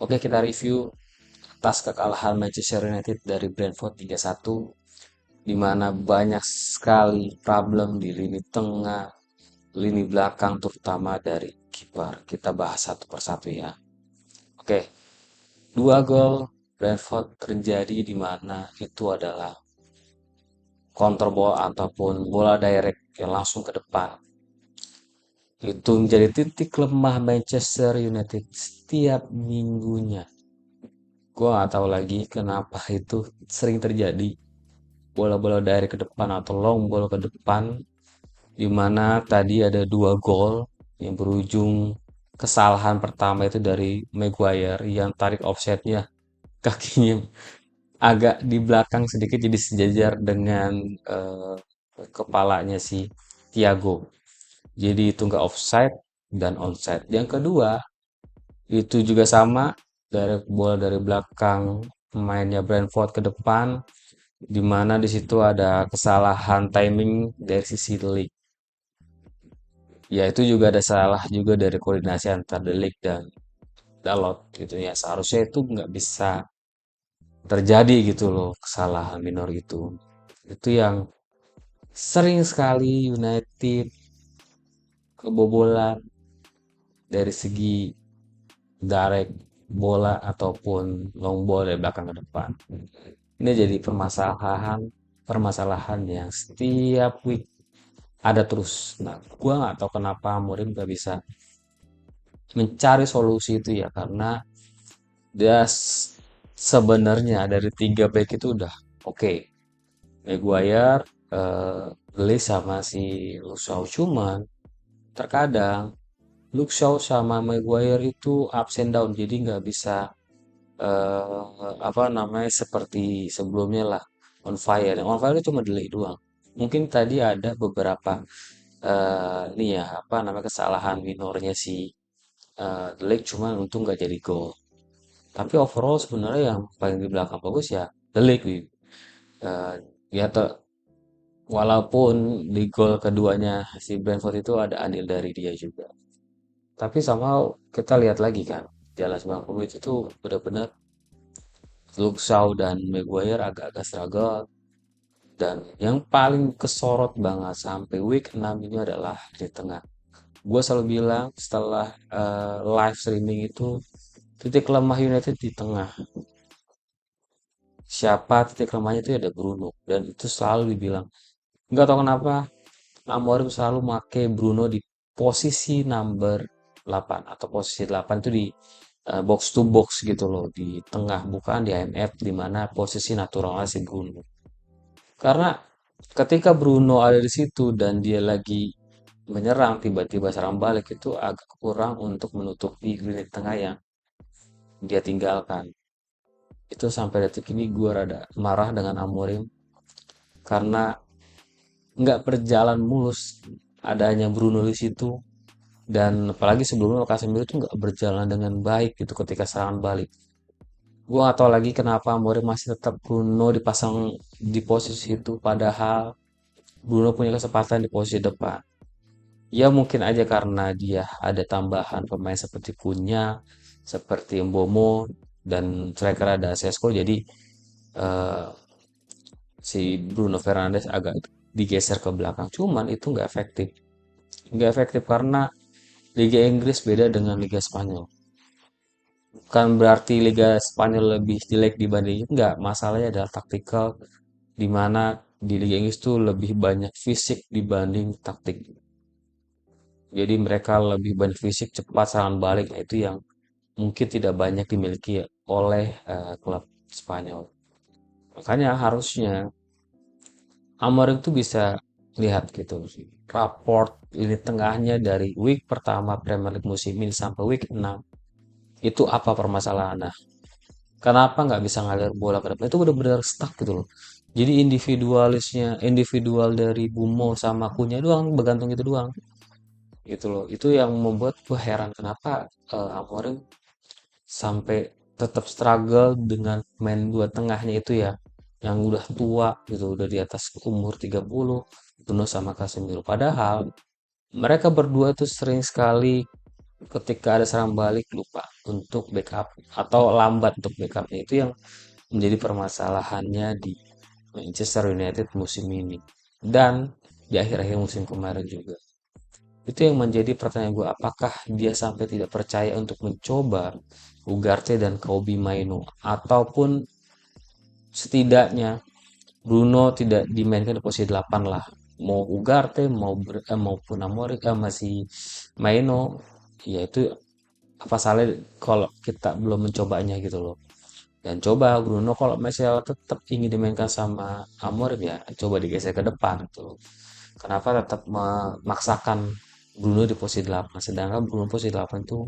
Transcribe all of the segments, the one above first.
Oke, kita review atas kekalahan Manchester United dari Brentford 3-1, di mana banyak sekali problem di lini tengah, lini belakang, terutama dari kiper. Kita bahas satu persatu ya. Oke, dua gol Brentford terjadi di mana itu adalah counter ball ataupun bola direct yang langsung ke depan. Itu menjadi titik lemah Manchester United setiap minggunya. Gua nggak tahu lagi kenapa itu sering terjadi. Bola-bola dari ke depan atau long ball ke depan, di mana tadi ada dua gol yang berujung kesalahan pertama itu dari Maguire yang tarik offsetnya kakinya agak di belakang sedikit jadi sejajar dengan eh, kepalanya si Thiago. Jadi itu nggak offside dan onside. Yang kedua itu juga sama, dari bola dari belakang pemainnya Brentford ke depan, di mana di situ ada kesalahan timing dari sisi The Ligt. Ya itu juga ada salah juga dari koordinasi antar The Ligt dan Dalot gitu ya. Seharusnya itu nggak bisa terjadi gitu loh kesalahan minor itu. Itu yang sering sekali United kebobolan dari segi direct bola ataupun long ball dari belakang ke depan. Ini jadi permasalahan yang setiap week ada terus. Nah, gua nggak tahu kenapa Amorim gak bisa mencari solusi itu ya, karena dia sebenarnya dari tiga back itu udah oke. Maguire, Lee sama si Luxau, cuman terkadang Luxau sama Maguire itu ups and down, jadi nggak bisa apa namanya seperti sebelumnya lah on fire. Yang on fire itu cuma delay doang. Mungkin tadi ada beberapa ini ya apa namanya kesalahan minornya si delay, cuman untung nggak jadi gol. Tapi overall sebenarnya yang paling di belakang bagus ya delay gitu. Eh, ya walaupun di gol keduanya si Brentford itu ada andil dari dia juga. Tapi somehow kita lihat lagi kan, Jalan 90 menit itu benar-benar Luke Shaw dan Maguire agak-agak struggle. Dan yang paling kesorot banget sampai week 6 ini adalah di tengah. Gue selalu bilang setelah live streaming itu titik lemah United di tengah. Siapa titik lemahnya itu ada Bruno. Dan itu selalu dibilang. Nggak tahu kenapa Amorim selalu make Bruno di posisi number 8 atau posisi 8 itu di box to box gitu loh, di tengah, bukan di IMF di mana posisi naturalnya si Bruno. Karena ketika Bruno ada di situ dan dia lagi menyerang, tiba-tiba serang balik itu agak kurang untuk menutupi lini tengah yang dia tinggalkan. Itu sampai detik ini gue rada marah dengan Amorim karena nggak berjalan mulus adanya Bruno di situ, dan apalagi sebelumnya Casemiro itu nggak berjalan dengan baik gitu ketika serangan balik. Gue nggak tahu lagi kenapa Amorim masih tetap Bruno dipasang di posisi itu padahal Bruno punya kesempatan di posisi depan. Ya mungkin aja karena dia ada tambahan pemain seperti Cunha, seperti Mbomo, dan striker ada Sesko, jadi eh, si Bruno Fernandes agak digeser ke belakang. Cuman itu nggak efektif. Nggak efektif karena Liga Inggris beda dengan Liga Spanyol. Bukan berarti Liga Spanyol lebih jelek dibanding, nggak. Masalahnya adalah taktikal, di mana di Liga Inggris tuh lebih banyak fisik dibanding taktik. Jadi mereka lebih banyak fisik, cepat serangan balik. Nah, itu yang mungkin tidak banyak dimiliki oleh klub Spanyol. Makanya harusnya Amorim tuh bisa lihat gitu sih. Raport lini tengahnya dari week pertama Premier League musim ini sampai week 6. Itu apa permasalahannya? Kenapa nggak bisa ngalir bola ke depan? Itu benar-benar stuck gitu loh. Jadi individual dari Bumo sama Kunya doang, bergantung itu doang. Gitu loh. Itu yang membuat gue heran kenapa Amorim sampai tetap struggle dengan main dua tengahnya itu ya, yang udah tua gitu, udah di atas umur 30, Bruno sama Casemiro. Padahal mereka berdua itu sering sekali ketika ada serang balik lupa untuk backup atau lambat untuk backupnya, itu yang menjadi permasalahannya di Manchester United musim ini dan di akhir-akhir musim kemarin juga. Itu yang menjadi pertanyaan gue, apakah dia sampai tidak percaya untuk mencoba Ugarte dan Kobe Maino, ataupun setidaknya Bruno tidak dimainkan di posisi 8 lah. Mau Ugarte, maupun Amorim, masih Maino, ya itu apa salah kalau kita belum mencobanya gitu loh. Dan coba Bruno kalau misalnya tetap ingin dimainkan sama Amorim, ya coba digeser ke depan gitu. Kenapa tetap memaksakan Bruno di posisi 8, sedangkan Bruno posisi 8 itu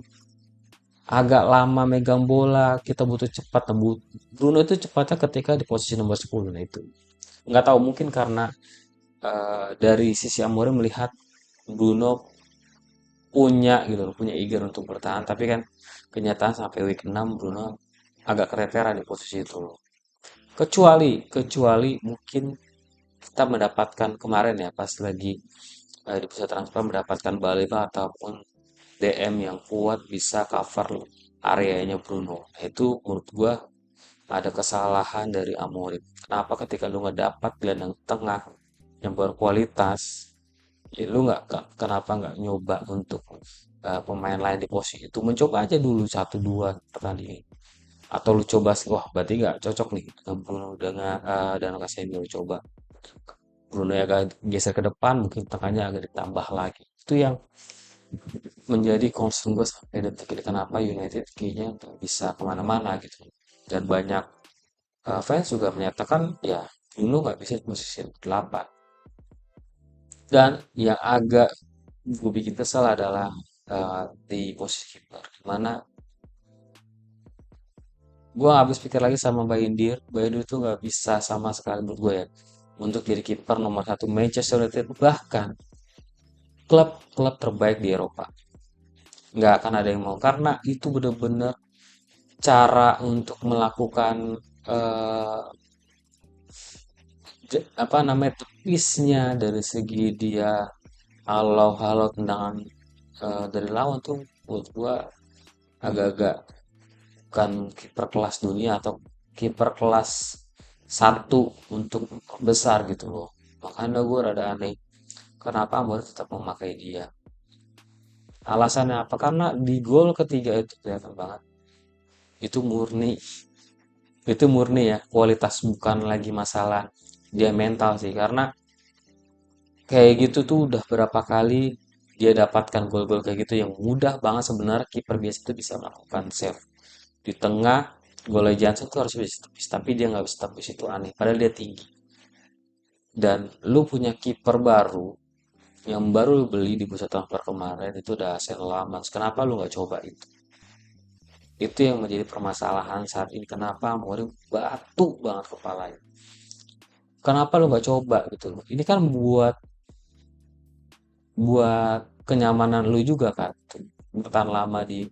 agak lama megang bola, kita butuh cepat. Bruno itu cepatnya ketika di posisi nomor 10. Nah itu nggak tahu, mungkin karena dari sisi Amorim melihat Bruno punya gitu loh, punya eager untuk bertahan, tapi kan kenyataan sampai week 6 Bruno agak keteteran di posisi itu loh. Kecuali mungkin kita mendapatkan kemarin ya pas lagi di pusat transfer mendapatkan Baleba ataupun DM yang kuat bisa cover areanya Bruno. Nah, itu menurut gua ada kesalahan dari Amorim. Kenapa ketika lu ngedapat gelandang tengah yang berkualitas, ya lu kenapa nggak nyoba untuk pemain lain di posisi itu? Mencoba aja dulu satu dua pertandingan. Atau lu coba sih, wah berarti nggak cocok nih dengan Bruno dan Casemiro, coba Bruno ya agak geser ke depan, mungkin tengahnya agak ditambah lagi. Itu yang menjadi concern gue sampai detik ini, kenapa United kayaknya nggak bisa kemana-mana gitu. Dan banyak fans juga menyatakan ya Bruno nggak bisa di posisi 8. Dan yang agak gue bikin kesel adalah di posisi kiper, dimana gue habis pikir lagi sama Bayindir tuh nggak bisa sama sekali menurut gue ya untuk jadi kiper nomor satu Manchester United, bahkan klub-klub terbaik di Eropa. Nggak akan ada yang mau, karena itu bener-bener cara untuk melakukan eh, apa namanya, tepisnya dari segi dia halau-halau tendangan dari lawan tuh menurut gua agak-agak bukan kiper kelas dunia atau kiper kelas satu untuk besar gitu loh. Makanya gue rada aneh kenapa Amor tetap memakai dia. Alasannya apa? Karena di gol ketiga itu kelihatan banget. Itu murni, itu murni ya kualitas, bukan lagi masalah dia mental sih. Karena kayak gitu tuh udah berapa kali dia dapatkan gol-gol kayak gitu yang mudah banget sebenarnya kiper biasa itu bisa melakukan save. Di tengah golnya Johnson tuh harus bisa tepis, tapi dia nggak bisa tepis, itu aneh. Padahal dia tinggi. Dan lu punya kiper baru yang baru lu beli di bursa transfer kemarin itu udah Sen Lammers. Kenapa lu nggak coba itu? Itu yang menjadi permasalahan saat ini. Kenapa Mourinho batu banget kepalanya? Kenapa lu nggak coba gitu loh? Ini kan buat buat kenyamanan lu juga kan. Bertahan lama di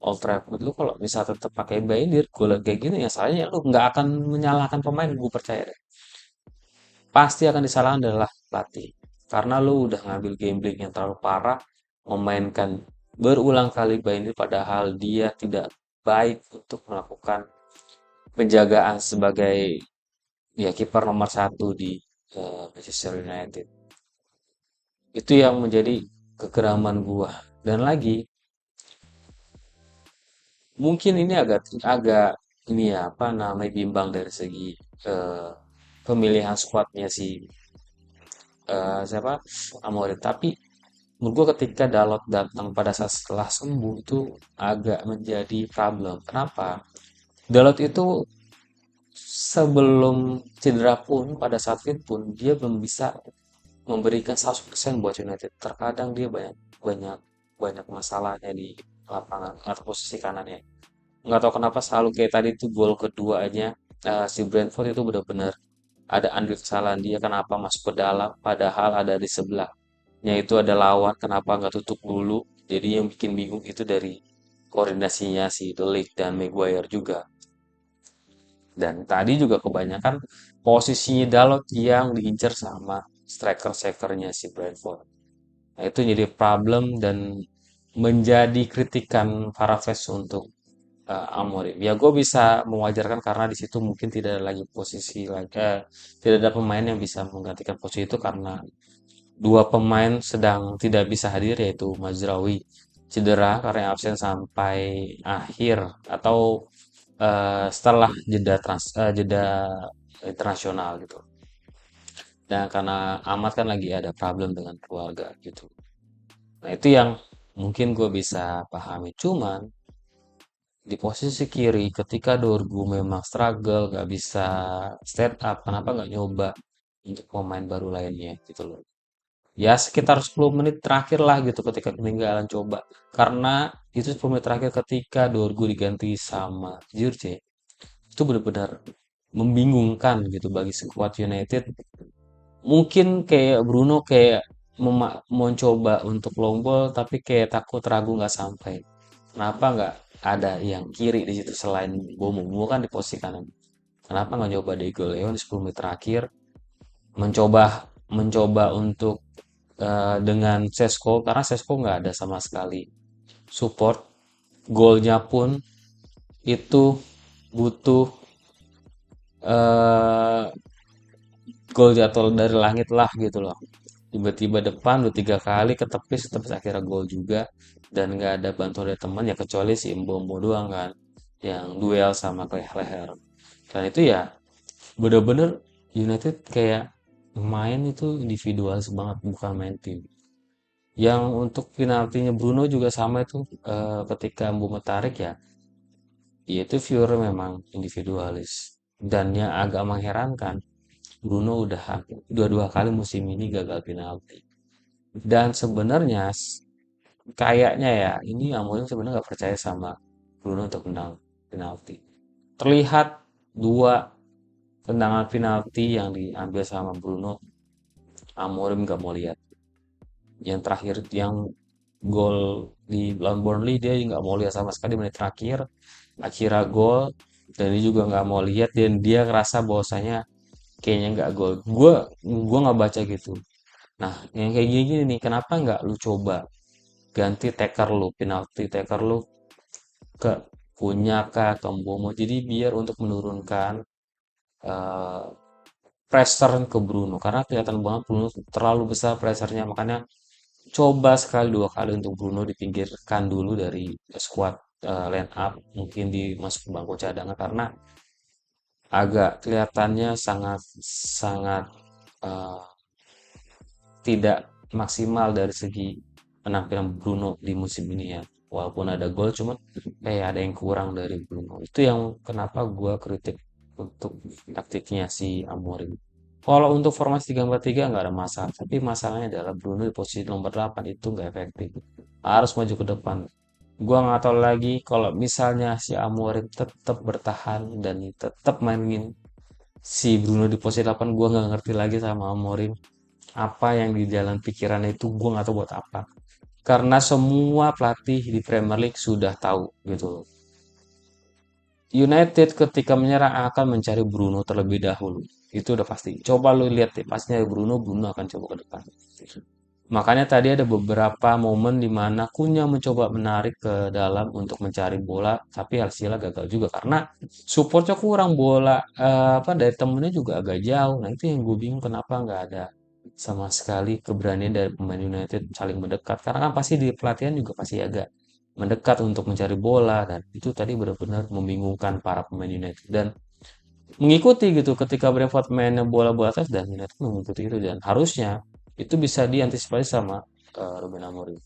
Old Trafford. Lu kalau bisa tetap pakai Baindir, gue kayak gini ya salahnya lu nggak akan menyalahkan pemain, gue percaya deh. Pasti akan disalahkan adalah pelatih. Karena lu udah ngambil gambling yang terlalu parah, memainkan berulang kali Baindir padahal dia tidak baik untuk melakukan penjagaan sebagai ya kiper nomor satu di Manchester United. Itu yang menjadi kegeraman gua. Dan lagi, mungkin ini agak agak ini ya apa namanya bimbang dari segi eh, pemilihan skuadnya si siapa Amorim. Tapi menurut gua ketika Dalot datang pada saat setelah sembuh itu agak menjadi problem. Kenapa? Dalot itu sebelum cedera pun, pada saat fit pun dia belum bisa memberikan 100% buat United. Terkadang dia banyak banyak banyak masalahnya di lapangan atau posisi kanannya. Nggak tahu kenapa selalu kayak tadi tuh gol keduanya si Brentford itu benar-benar ada andil kesalahan dia, kenapa masuk ke dalam padahal ada di sebelahnya itu ada lawan, kenapa nggak tutup dulu. Jadi yang bikin bingung itu dari koordinasinya si De Ligt dan Maguire juga. Dan tadi juga kebanyakan posisinya Dalot yang diincar sama striker-strikernya si Brentford. Nah, itu jadi problem. Dan menjadi kritikan para fans untuk Amorim. Ya gue bisa mewajarkan karena di situ mungkin tidak ada lagi posisi lagi, tidak ada pemain yang bisa menggantikan posisi itu karena dua pemain sedang tidak bisa hadir yaitu Mazraoui cedera karena absen sampai akhir atau setelah jeda internasional gitu. Dan karena Ahmad kan lagi ada problem dengan keluarga gitu. Nah itu yang mungkin gue bisa pahami. Cuman di posisi kiri ketika Dorgu memang struggle gak bisa stand up, kenapa nggak nyoba untuk pemain baru lainnya gitu loh. Ya sekitar 10 menit terakhir lah gitu ketika ketinggalan coba, karena itu 10 menit terakhir ketika Dorgu diganti sama Zirkzee itu benar-benar membingungkan gitu bagi skuad United. Mungkin kayak Bruno kayak mau coba untuk long ball tapi kayak takut ragu nggak sampai. Kenapa nggak ada yang kiri di situ selain Bomo? Bomo kan di posisi kanan. Kenapa nggak nyoba Diego Leon di 10 menit terakhir mencoba mencoba untuk dengan Sesko karena Sesko nggak ada sama sekali support. Golnya pun itu butuh eh, gol jatuh dari langit lah gitu loh. Tiba-tiba depan udah 3 kali ketepis ketepis akhirnya gol juga dan nggak ada bantuan dari teman ya kecuali si Mbombo doang kan yang duel sama leher. Dan itu ya bener-bener United kayak main itu individualis banget bukan main tim. Yang untuk penaltinya Bruno juga sama itu ketika Mbombo tarik ya, ya itu pure memang individualis. Dan yang agak mengherankan Bruno udah dua kali musim ini gagal penalti. Dan sebenarnya kayaknya ya ini Amorim sebenarnya nggak percaya sama Bruno untuk menang penalti. Terlihat dua tendangan penalti yang diambil sama Bruno, Amorim nggak mau lihat. Yang terakhir yang gol di lawan Burnley dia nggak mau lihat sama sekali menit terakhir. Akhirnya gol dan dia juga nggak mau lihat dan dia ngerasa bahwasanya kayaknya nggak gol. Gua nggak baca gitu. Nah, yang kayak gini nih, kenapa nggak lu coba ganti taker lu, penalti taker lu ke Punyaka atau Mbomo. Jadi biar untuk menurunkan eh, pressure ke Bruno karena kelihatan banget Bruno terlalu besar pressernya makanya coba sekali dua kali untuk Bruno dipinggirkan dulu dari squad line up mungkin dimasuk ke bangku cadangan karena agak kelihatannya sangat sangat eh, tidak maksimal dari segi penampilan Bruno di musim ini ya. Walaupun ada gol, cuman kayak ada yang kurang dari Bruno. Itu yang kenapa gue kritik untuk taktiknya si Amorim. Kalau untuk formasi 3-4-3 nggak ada masalah, tapi masalahnya adalah Bruno di posisi nomor 8 itu nggak efektif. Harus maju ke depan. Gua nggak tahu lagi kalau misalnya si Amorim tetap bertahan dan tetap mainin si Bruno di posisi 8, gua nggak ngerti lagi sama Amorim apa yang di jalan pikirannya itu gue nggak tahu buat apa karena semua pelatih di Premier League sudah tahu gitu loh. United ketika menyerang akan mencari Bruno terlebih dahulu itu udah pasti coba lu lihat deh pasnya Bruno Bruno akan coba ke depan makanya tadi ada beberapa momen di mana Kunya mencoba menarik ke dalam untuk mencari bola tapi hasilnya gagal juga karena supportnya kurang bola apa dari temennya juga agak jauh nah itu yang gue bingung kenapa nggak ada sama sekali keberanian dari pemain United saling mendekat karena kan pasti di pelatihan juga pasti agak mendekat untuk mencari bola dan itu tadi benar-benar membingungkan para pemain United dan mengikuti gitu ketika Brentford mainnya bola-bola atas dan United mengikuti itu dan harusnya itu bisa diantisipasi sama Ruben Amorim.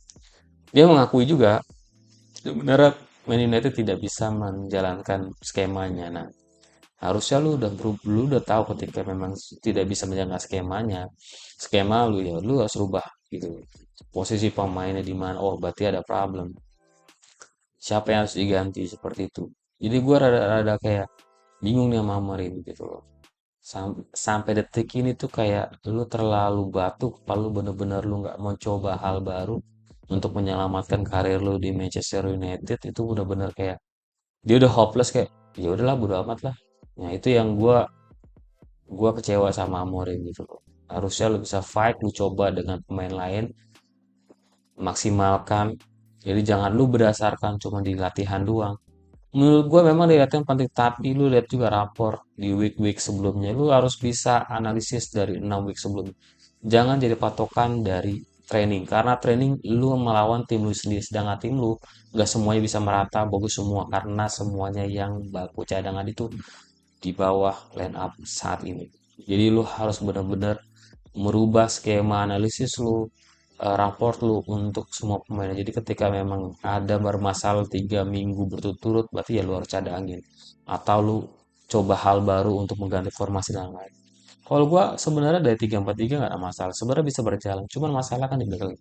Dia mengakui juga sebenarnya Man United tidak bisa menjalankan skemanya. Nah, harusnya lu udah tahu ketika memang tidak bisa menjalankan skema lu ya lu harus rubah gitu. Posisi pemainnya di mana? Oh, berarti ada problem. Siapa yang harus diganti seperti itu. Jadi gue rada kayak bingung nih sama Amorim gitu loh. Sampai detik ini tuh kayak lu terlalu batuk, kalau bener-bener lu nggak mau coba hal baru untuk menyelamatkan karir lu di Manchester United itu udah bener kayak dia udah hopeless kayak ya udahlah bodo amat lah. Nah itu yang gua kecewa sama Amorim gitu loh. Harusnya lu bisa fight, lu coba dengan pemain lain, maksimalkan Jadi jangan lu berdasarkan cuma di latihan doang. Menurut gue memang di latihan penting, tapi lu lihat juga rapor di week-week sebelumnya. Lu harus bisa analisis dari 6 week sebelumnya. Jangan jadi patokan dari training, karena training lu melawan tim lu sendiri, sedangkan tim lu gak semuanya bisa merata bagus semua, karena semuanya yang baku cadangan itu di bawah line up saat ini. Jadi lu harus benar-benar merubah skema analisis lu, raport lu untuk semua pemain. Jadi ketika memang ada bermasalah 3 minggu berturut-turut, berarti ya lu harus cadangin. Atau lu coba hal baru untuk mengganti formasi dan lain. Kalau gua sebenarnya dari 3-4-3 nggak ada masalah. Sebenarnya bisa berjalan. Cuman masalah kan di belakang.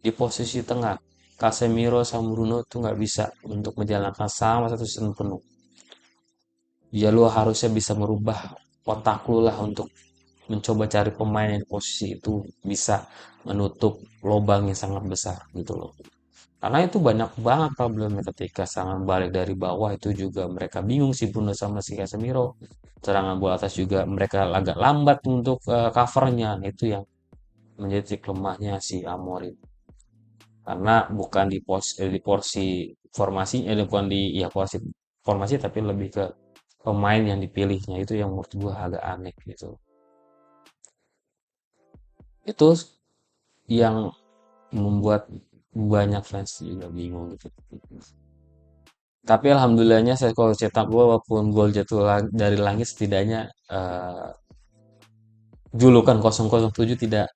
Di posisi tengah, Casemiro sama Bruno tuh nggak bisa untuk menjalankan sama satu season penuh. Ya lu harusnya bisa merubah otak lu lah untuk mencoba cari pemain yang di posisi itu bisa menutup lubang yang sangat besar gitu loh. Karena itu banyak banget problemnya ketika serangan balik dari bawah itu juga mereka bingung si Bruno sama si Casemiro. Serangan bola atas juga mereka agak lambat untuk covernya. Itu yang menjadi titik lemahnya si Amorim. Karena bukan di porsi formasi, bukan di ya porsi formasi, tapi lebih ke pemain yang dipilihnya itu yang menurut gua agak aneh gitu. Itu yang membuat banyak fans juga bingung gitu. Tapi alhamdulillahnya saya kalau cetak gol walaupun gol jatuh dari langit, setidaknya julukan 007 tidak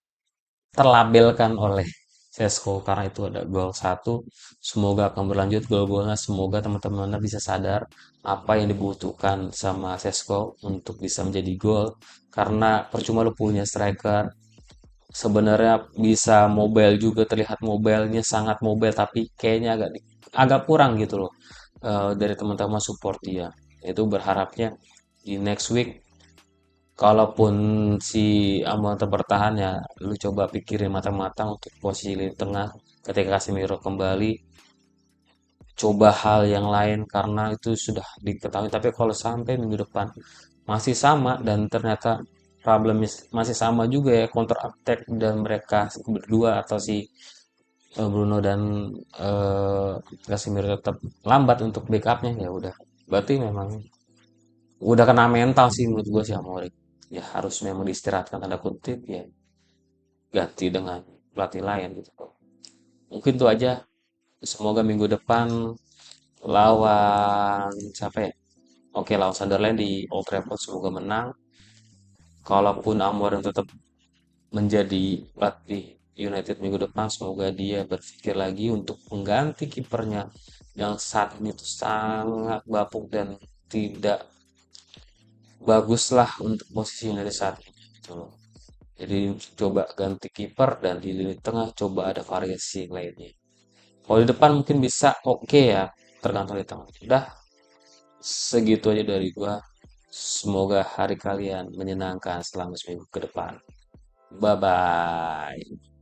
terlabelkan oleh Sesko karena itu ada gol satu. Semoga akan berlanjut gol-golnya. Semoga teman-teman bisa sadar apa yang dibutuhkan sama Sesko untuk bisa menjadi gol. Karena percuma lu punya striker sebenarnya bisa mobile juga, terlihat mobilenya sangat mobile, tapi kayaknya agak kurang gitu loh, dari teman-teman support dia. Itu berharapnya di next week, kalaupun si Amon bertahan ya lu coba pikirin matang-matang untuk posisi lini tengah ketika Casemiro kembali, coba hal yang lain karena itu sudah diketahui. Tapi kalau sampai minggu depan masih sama dan ternyata problemnya masih sama juga ya, counter attack dan mereka berdua atau si Bruno dan eh, Casemiro tetap lambat untuk backupnya, ya udah berarti memang udah kena mental sih menurut gue sih Amorim. Ya harus memang diistirahatkan tanda kutip, ya ganti dengan pelatih lain gitu. Mungkin itu aja. Semoga minggu depan lawan siapa ya? Oke, lawan Sunderland di Old Trafford semoga menang. Kalaupun Amorim tetap menjadi pelatih United minggu depan, semoga dia berpikir lagi untuk mengganti kipernya yang saat ini tuh sangat bapuk dan tidak baguslah untuk posisi United saat ini gitu loh. Jadi coba ganti kiper dan di lini tengah coba ada variasi lainnya. Kalau di depan mungkin bisa oke ya, tergantung di tengah. Udah segitu aja dari gua. Semoga hari kalian menyenangkan selama seminggu ke depan. Bye bye.